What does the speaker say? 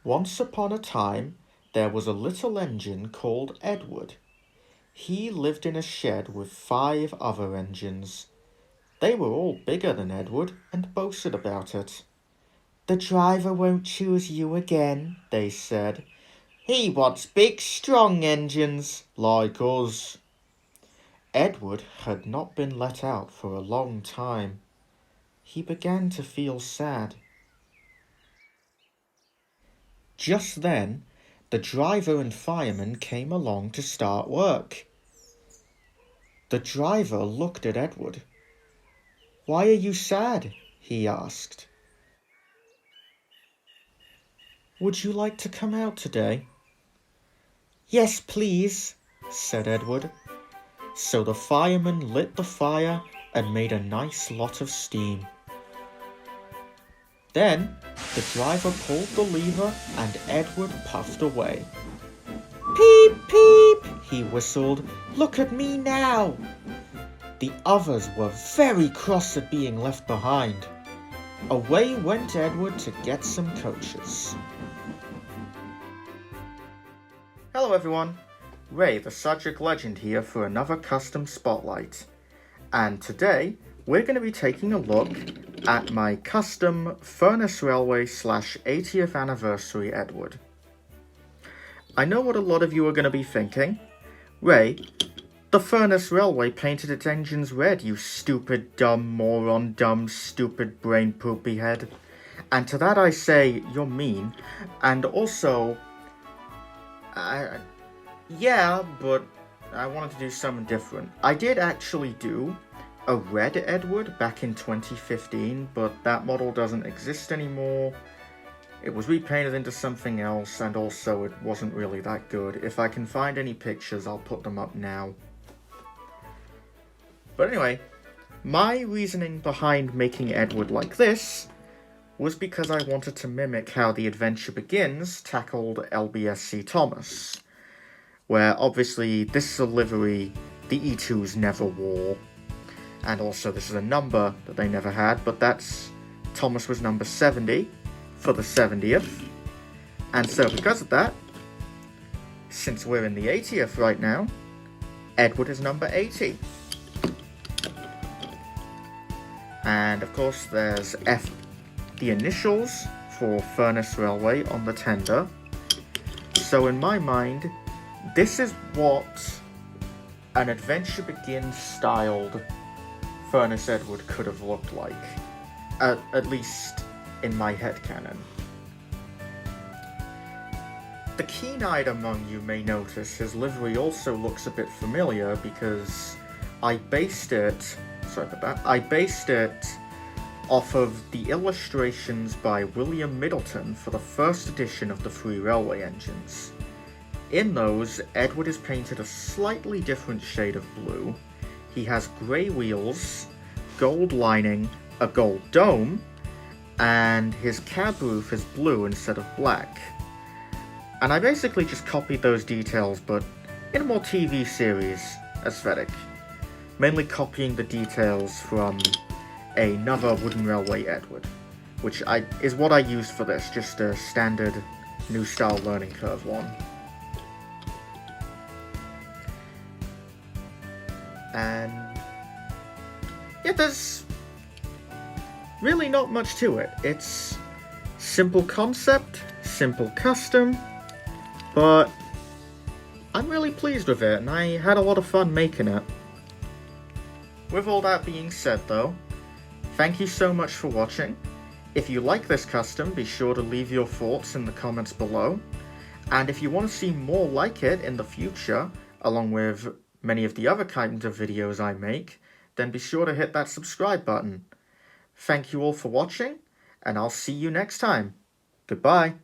Once upon a time, there was a little engine called Edward. He lived in a shed with 5 other engines. They were all bigger than Edward and boasted about it. "The driver won't choose you again," they said. "He wants big, strong engines, like us." Edward had not been let out for a long time. He began to feel sad. Just then, the driver and fireman came along to start work. The driver looked at Edward. "Why are you sad?" he asked. "Would you like to come out today?" "Yes, please," said Edward. So the fireman lit the fire and made a nice lot of steam. Then the driver pulled the lever and Edward puffed away. "Peep, peep," he whistled. "Look at me now." The others were very cross at being left behind. Away went Edward to get some coaches. Hello everyone, Ray the Subject Legend here for another custom spotlight. And today we're going to be taking a look at my custom Furnace Railway / 80th anniversary Edward. I know what a lot of you are going to be thinking. "Ray, the Furnace Railway painted its engines red, you stupid, dumb, moron, dumb, stupid, brain poopy head." And to that I say, you're mean. And also, yeah, but I wanted to do something different. I did actually do a red Edward back in 2015, but that model doesn't exist anymore. It was repainted into something else, and also it wasn't really that good. If I can find any pictures, I'll put them up now. But anyway, my reasoning behind making Edward like this was because I wanted to mimic how The Adventure Begins tackled LBSC Thomas, where obviously this is a livery the E2s never wore, and also this is a number that they never had, but Thomas was number 70 for the 70th, and so because of that, since we're in the 80th right now, Edward is number 80. And of course there's the initials for Furnace Railway on the tender. So in my mind, this is what an Adventure Begins styled Furnace Edward could have looked like, at least in my headcanon. The keen-eyed among you may notice his livery also looks a bit familiar because I based it off of the illustrations by William Middleton for the first edition of the Free Railway engines. In those, Edward is painted a slightly different shade of blue. He has grey wheels, gold lining, a gold dome, and his cab roof is blue instead of black. And I basically just copied those details, but in a more TV series aesthetic. Mainly copying the details from another Wooden Railway Edward, which is what I used for this, just a standard New Style Learning Curve one. And yeah, there's really not much to it. It's simple concept, simple custom, but I'm really pleased with it, and I had a lot of fun making it. With all that being said though, thank you so much for watching. If you like this custom, be sure to leave your thoughts in the comments below. And if you want to see more like it in the future, along with many of the other kinds of videos I make, then be sure to hit that subscribe button. Thank you all for watching, and I'll see you next time. Goodbye.